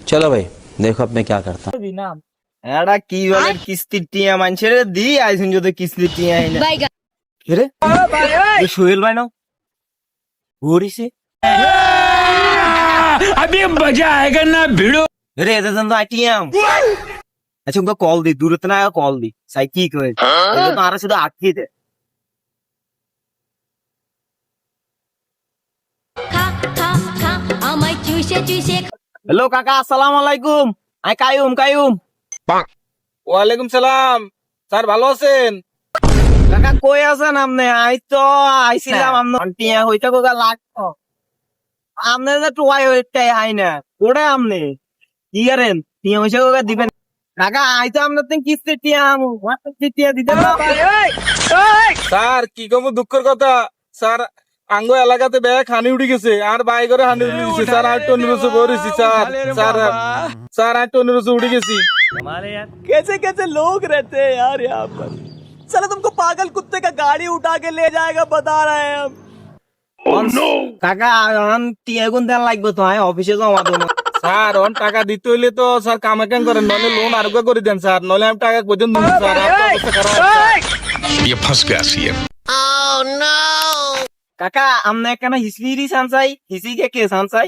चलो भाई देखो अब मैं क्या करता हूँ। এটা কি বলে কিস্তির টিয়া মানুষের দি আইছেন যদি কিস্তির টিয়া আইনা রে এই সোহেল ভাই নাও ঘুরিছে अभी मजा आएगा ना भिड़ो। রে এটা তো আইটিএম আচ্ছা উনকা কল দি দূরত না কল দি সাই কি কই এটা তো আর শুধু আটকে দে হ্যালো কাকা আসসালামু আলাইকুম আই কায়ুম ওয়ালাইকুম সালাম স্যার ভালো আছেন? কাকা কই আছেন আপনি আই তো আইছিলাম আমন টিয়া হইতা কোগা লাগতো আমনে যে টুয়াই হইতাই আই না কোড়ে আমনে কি করেন টিয়া হইছে কোগা দিবেন কাকা আই তো আমনে তিন কিস্তি টিয়া আমু ওয়াটা টিয়া দিতে না স্যার কি কম দুঃখের কথা স্যার আঙ্গ এলাকাতে ব্যাগ হানি উঠে গেছে আর বাই করে হানি উঠে গেছে স্যার আর টনি বসে বলেছি স্যার স্যার স্যার আর টনি বসে উঠে গেছি। कैसे कैसे लोग रहते हैं यार यहाँ पर। साला तुमको पागल कुत्ते का गाड़ी उठा के ले जाएगा बता रहे हैं हम। কাকা আন টিয়া গুন দেন লাগবে তো আই অফিসে জমা দেবো স্যার অন টাকা দিতে হইলে তো স্যার কামে কাম করেন নলে লোন আর করে দেন স্যার নলে আমি টাকা কোজন দিন স্যার আপনার অবস্থা খারাপ স্যার। ये फंस गया सी কাকা আমনে একখানা হিসিরি সানসাই হিসি কে সানসাই